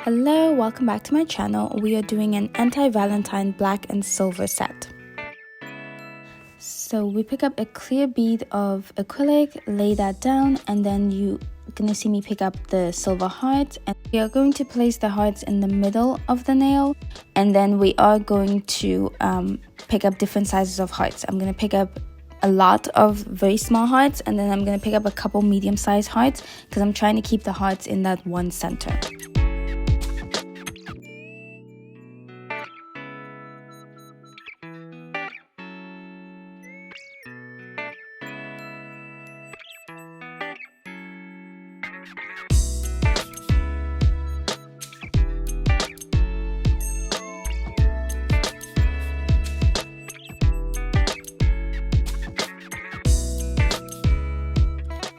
Hello, welcome back to my channel. We are doing an anti-Valentine black and silver set. So we pick up a clear bead of acrylic, lay that down, and then you're gonna see me pick up the silver hearts, and we are going to place the hearts in the middle of the nail, and then we are going to pick up different sizes of hearts. I'm gonna pick up a lot of very small hearts, and then I'm gonna pick up a couple medium-sized hearts because I'm trying to keep the hearts in that one center.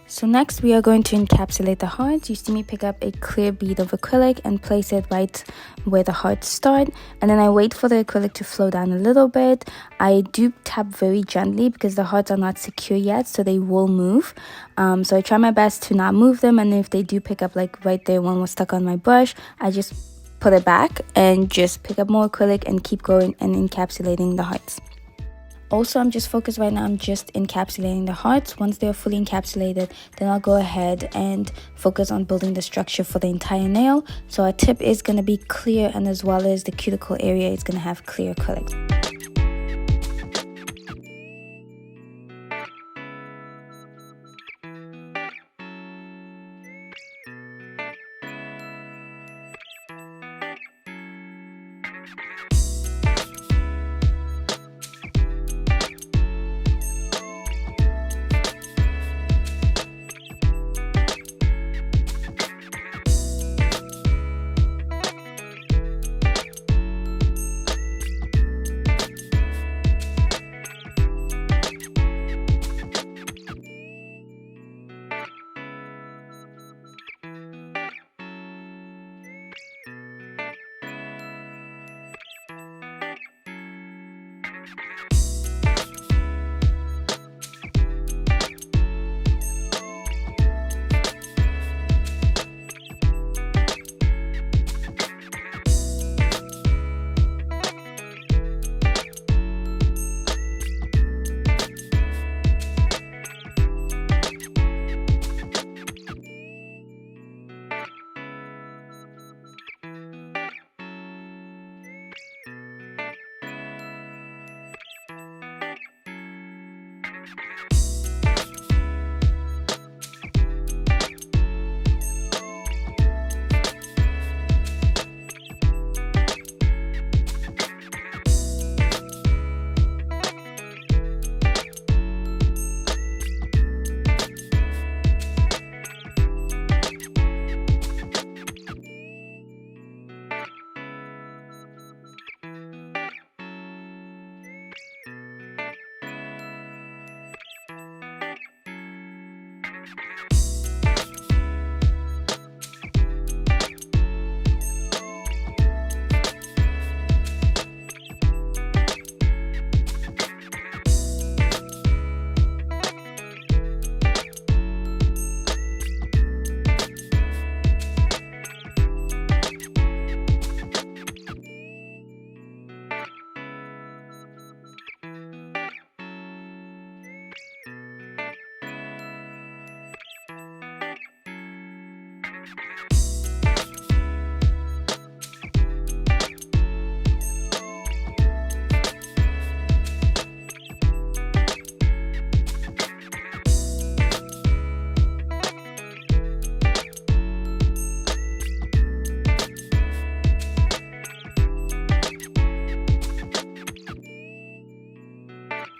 So next we are going to encapsulate the hearts. You see me pick up a clear bead of acrylic and place it right where the hearts start, and then I wait for the acrylic to flow down a little bit. I do tap very gently because the hearts are not secure yet, so they will move. So I try my best to not move them, and if they do pick up, like right there one was stuck on my brush, I just put it back and just pick up more acrylic and keep going and encapsulating the hearts. Also, I'm just focused right now, I'm just encapsulating the hearts. Once they're fully encapsulated, then I'll go ahead and focus on building the structure for the entire nail. So our tip is going to be clear, and as well as the cuticle area is going to have clear acrylic.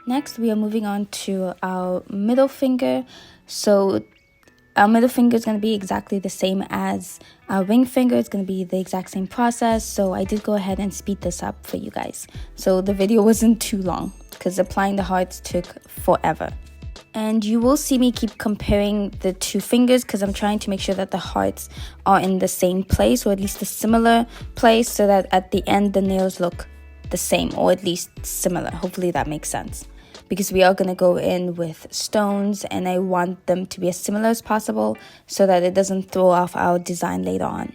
Next, we are moving on to our middle finger. So our middle finger is going to be exactly the same as our ring finger. It's going to be the exact same process. So I did go ahead and speed this up for you guys. So the video wasn't too long because applying the hearts took forever. And you will see me keep comparing the two fingers because I'm trying to make sure that the hearts are in the same place, or at least a similar place, so that at the end the nails look the same, or at least similar. Hopefully that makes sense. because we are going to go in with stones, and I want them to be as similar as possible so that it doesn't throw off our design later on.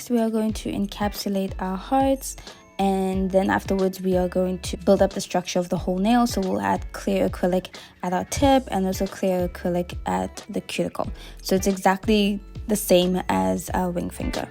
Next, we are going to encapsulate our hearts, and then afterwards we are going to build up the structure of the whole nail. So we'll add clear acrylic at our tip and also clear acrylic at the cuticle. So it's exactly the same as our ring finger.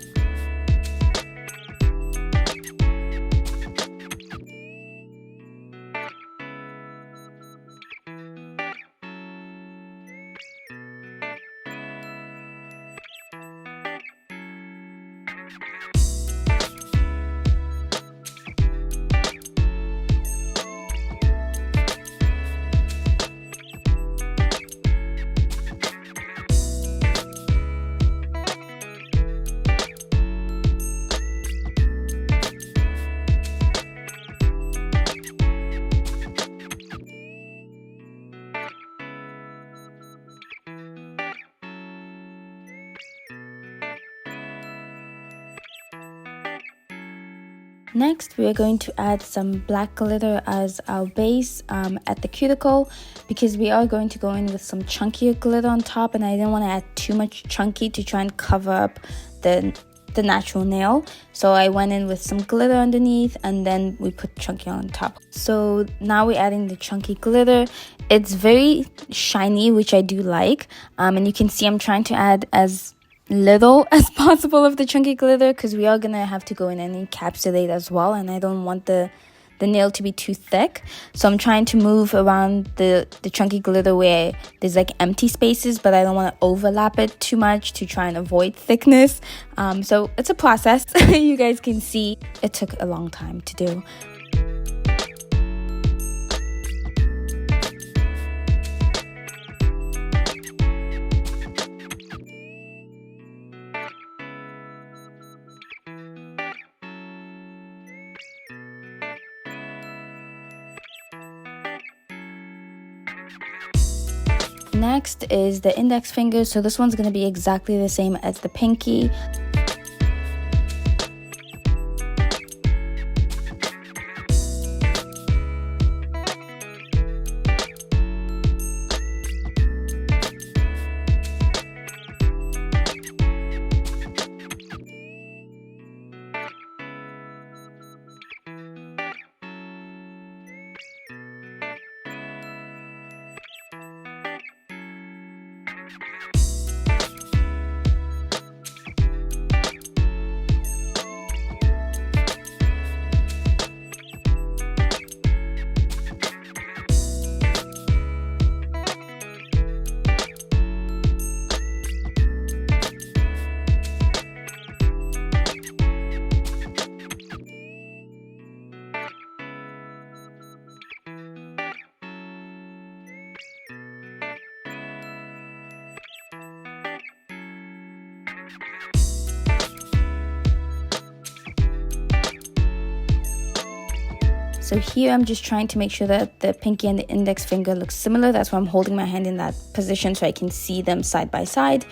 Next, we are going to add some black glitter as our base at the cuticle, because we are going to go in with some chunkier glitter on top, and I didn't want to add too much chunky to try and cover up the natural nail. So I went in with some glitter underneath, and then we put chunky on top. So now we're adding the chunky glitter. It's very shiny, which I do like, and you can see I'm trying to add as little as possible of the chunky glitter, because we are gonna have to go in and encapsulate as well, and I don't want the nail to be too thick. So I'm trying to move around the chunky glitter where there's like empty spaces, but I don't want to overlap it too much to try and avoid thickness. So it's a process. You guys can see it took a long time to do. Next is the index finger. So this one's going to be exactly the same as the pinky. So here I'm just trying to make sure that the pinky and the index finger look similar. That's why I'm holding my hand in that position so I can see them side by side.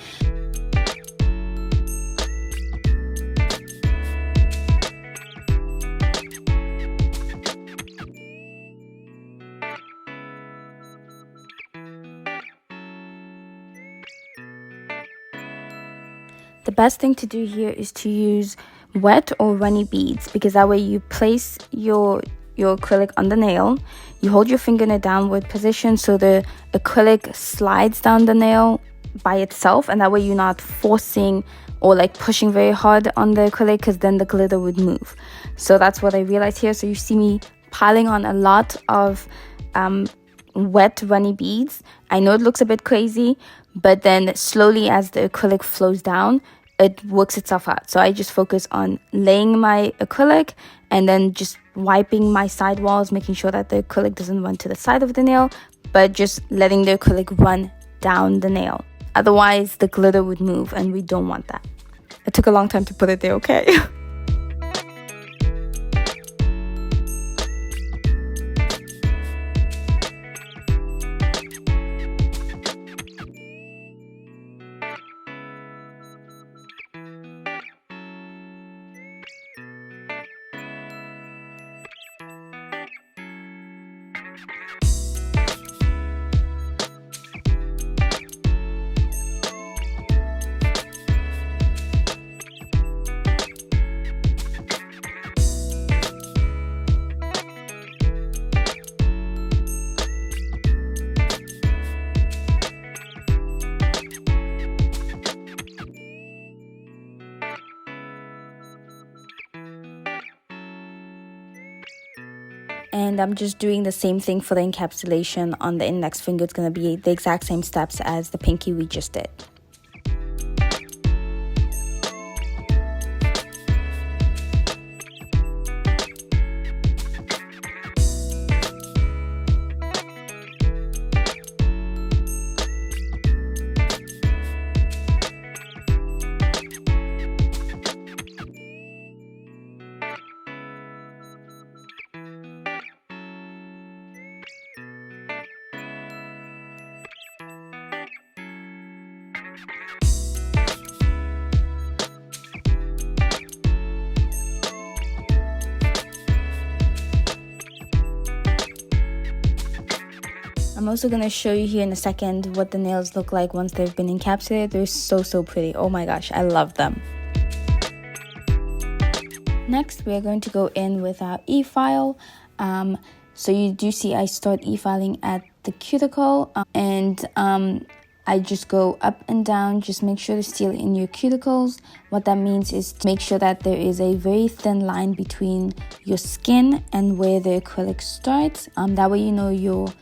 The best thing to do here is to use wet or runny beads, because that way you place your acrylic on the nail, you hold your finger in a downward position so the acrylic slides down the nail by itself, and that way you're not forcing or like pushing very hard on the acrylic, because then the glitter would move. So that's what I realized here. So you see me piling on a lot of wet runny beads. I know it looks a bit crazy, but then slowly as the acrylic flows down, it works itself out. So I just focus on laying my acrylic and then just wiping my side walls, making sure that the acrylic doesn't run to the side of the nail, but just letting the acrylic run down the nail. Otherwise, the glitter would move, and we don't want that. It took a long time to put it there, okay? And I'm just doing the same thing for the encapsulation on the index finger. It's going to be the exact same steps as the pinky we just did. I'm also going to show you here in a second what the nails look like once they've been encapsulated. They're so pretty. Oh my gosh, I love them. Next, we are going to go in with our e-file. So you do see I start e-filing at the cuticle, and I just go up and down. Just make sure to seal in your cuticles. What that means is to make sure that there is a very thin line between your skin and where the acrylic starts. That way you know your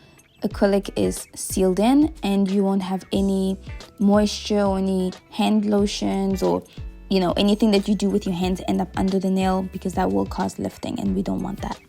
acrylic is sealed in and you won't have any moisture or any hand lotions or anything that you do with your hands end up under the nail, because that will cause lifting and we don't want that.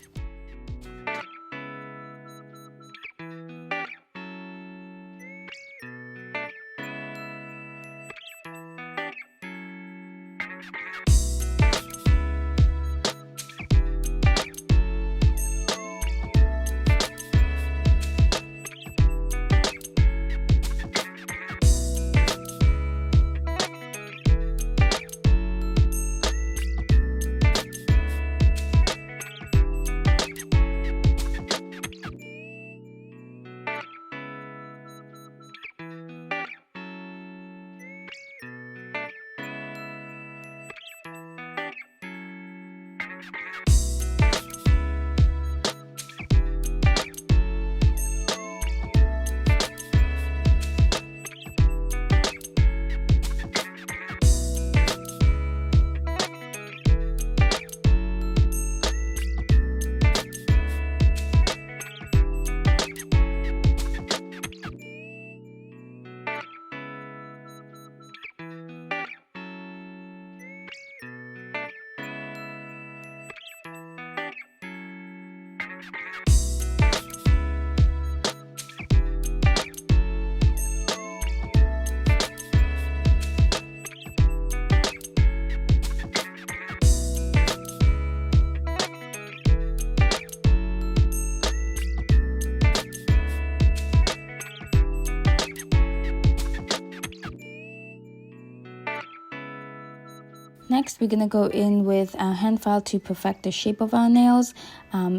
Next, we're going to go in with our hand file to perfect the shape of our nails.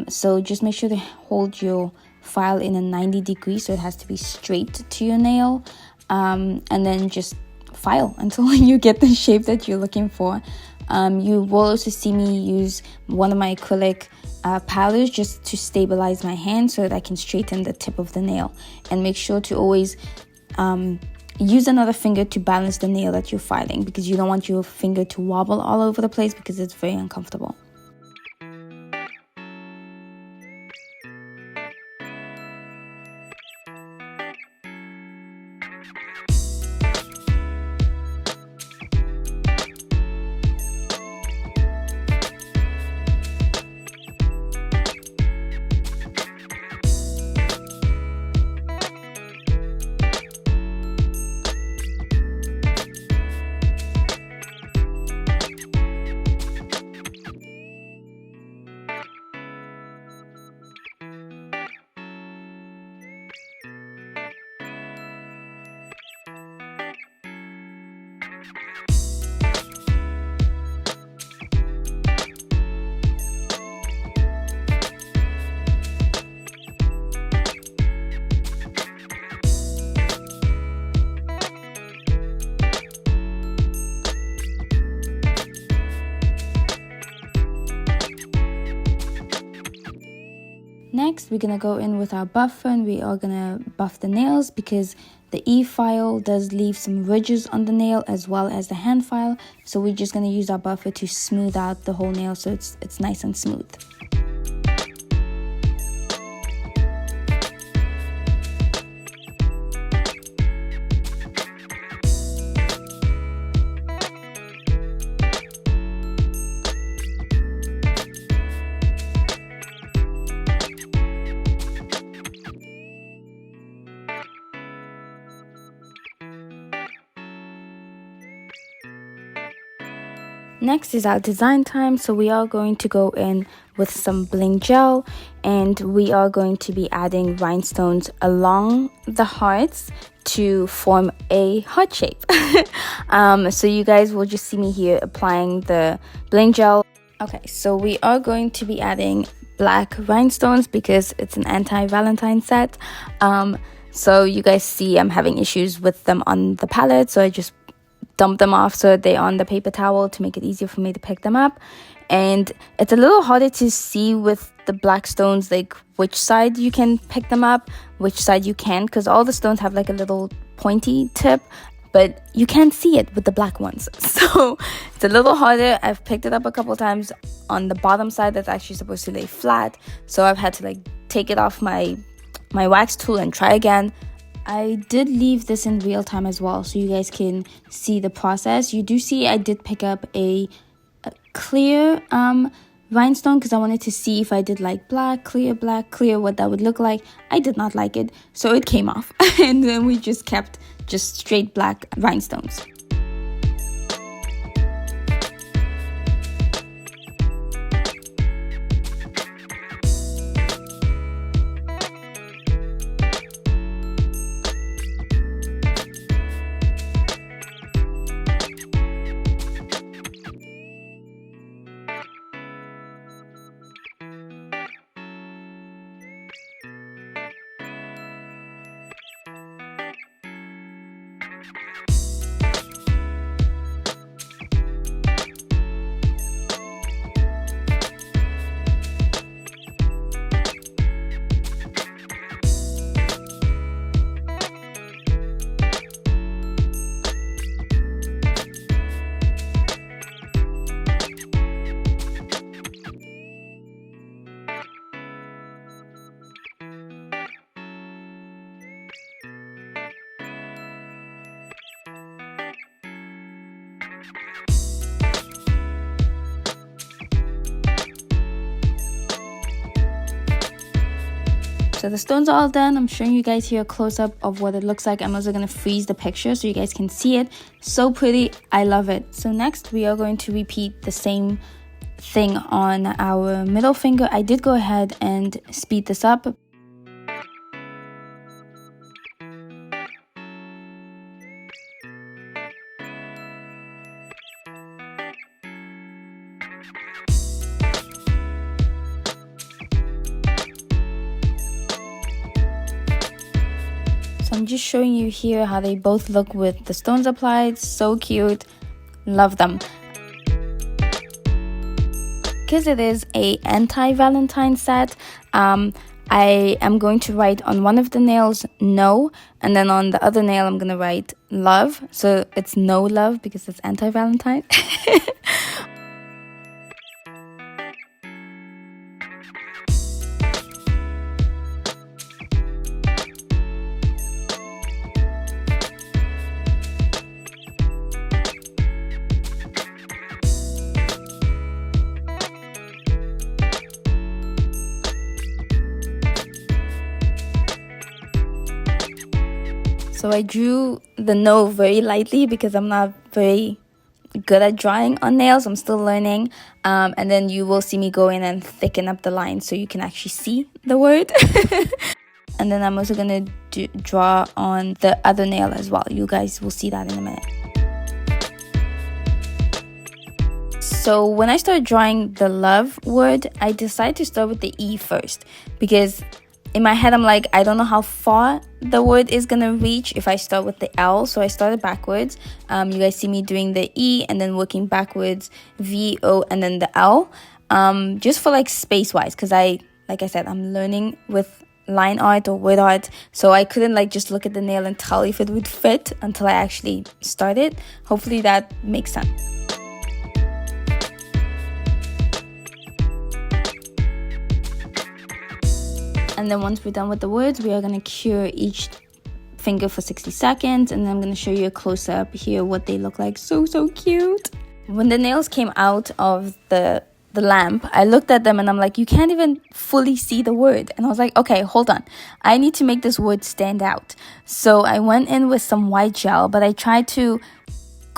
So just make sure to hold your file in a 90 degrees, so it has to be straight to your nail. And then just file until you get the shape that you're looking for. You will also see me use one of my acrylic powders just to stabilize my hand so that I can straighten the tip of the nail. And make sure to always use another finger to balance the nail that you're filing, because you don't want your finger to wobble all over the place because it's very uncomfortable. Next, we're going to go in with our buffer, and we are going to buff the nails because the e-file does leave some ridges on the nail as well as the hand file. So we're just going to use our buffer to smooth out the whole nail so it's nice and smooth. Next is our design time. So we are going to go in with some Bling gel, and we are going to be adding rhinestones along the hearts to form a heart shape. So you guys will just see me here applying the Bling gel. Okay, so we are going to be adding black rhinestones because it's an anti-Valentine set. So you guys see I'm having issues with them on the palette, so I just dump them off so they're on the paper towel to make it easier for me to pick them up. And it's a little harder to see with the black stones, like which side you can pick them up, which side you can't, because all the stones have like a little pointy tip, but you can't see it with the black ones. So it's a little harder. I've picked it up a couple times on the bottom side that's actually supposed to lay flat, so I've had to like take it off my wax tool and try again. I did leave this in real time as well, so you guys can see the process. You do see I did pick up a clear rhinestone because I wanted to see if I did like black, clear, what that would look like. I did not like it, so it came off. And then we just kept just straight black rhinestones. So the stones are all done. I'm showing you guys here a close-up of what it looks like. I'm also going to freeze the picture so you guys can see it. So pretty. I love it. So next we are going to repeat the same thing on our middle finger. I did go ahead and speed this up. So I'm just showing you here how they both look with the stones applied. So cute. Love them. Because it is a anti-Valentine set, I am going to write on one of the nails no, and then on the other nail I'm going to write love. So it's no love because it's anti-Valentine. So I drew the no very lightly because I'm not very good at drawing on nails. I'm still learning. And then you will see me go in and thicken up the line so you can actually see the word. And then I'm also going to draw on the other nail as well. You guys will see that in a minute. So when I started drawing the love word, I decided to start with the E first because in my head, I'm like, I don't know how far the word is going to reach if I start with the L. So I started backwards. You guys see me doing the E and then working backwards, V, O, and then the L. Just for like space-wise, because like I said, I'm learning with line art or word art. So I couldn't like just look at the nail and tell if it would fit until I actually started. Hopefully that makes sense. And then once we're done with the words, we are going to cure each finger for 60 seconds. And then I'm going to show you a close-up here what they look like. So cute. When the nails came out of the lamp, I looked at them and I'm like, you can't even fully see the word. And I was like, okay, hold on. I need to make this word stand out. So I went in with some white gel, but I tried to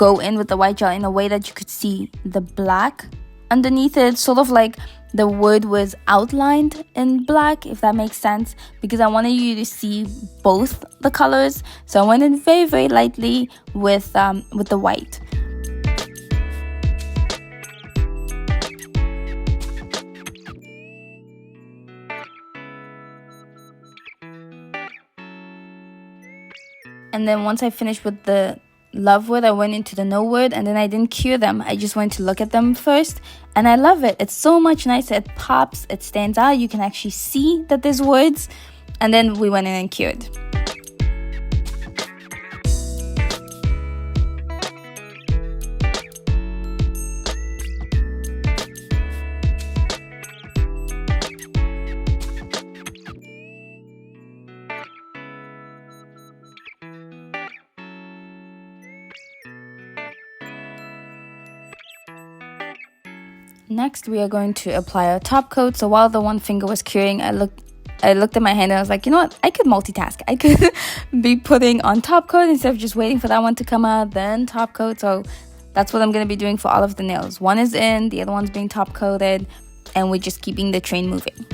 go in with the white gel in a way that you could see the black underneath it, sort of like the wood was outlined in black, if that makes sense, because I wanted you to see both the colors. So I went in very, very lightly with the white. And then once I finished with the love word, I went into the no word, and then I didn't cure them. I just went to look at them first, and I love it. It's so much nicer. It pops, it stands out. You can actually see that there's words. And then we went in and cured. Next, we are going to apply our top coat. So while the one finger was curing, I looked at my hand and I was like, you know what? I could multitask. I could be putting on top coat instead of just waiting for that one to come out, then top coat. So that's what I'm going to be doing for all of the nails. One is in, the other one's being top coated, and we're just keeping the train moving.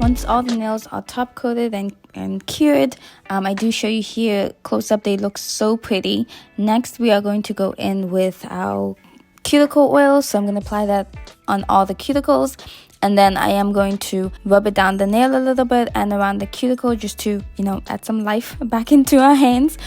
Once all the nails are top coated and cured, I do show you here close up, they look so pretty. Next, we are going to go in with our cuticle oil. So I'm going to apply that on all the cuticles, and then I am going to rub it down the nail a little bit and around the cuticle, just to, you know, add some life back into our hands.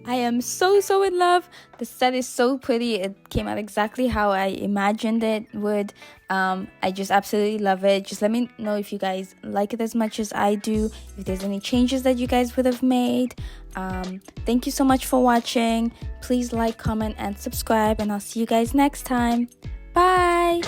I am so in love. The set is so pretty. It came out exactly how I imagined it would. I just absolutely love it. Just let me know if you guys like it as much as I do, if there's any changes that you guys would have made. Thank you so much for watching. Please like, comment, and subscribe, and I'll see you guys next time. Bye.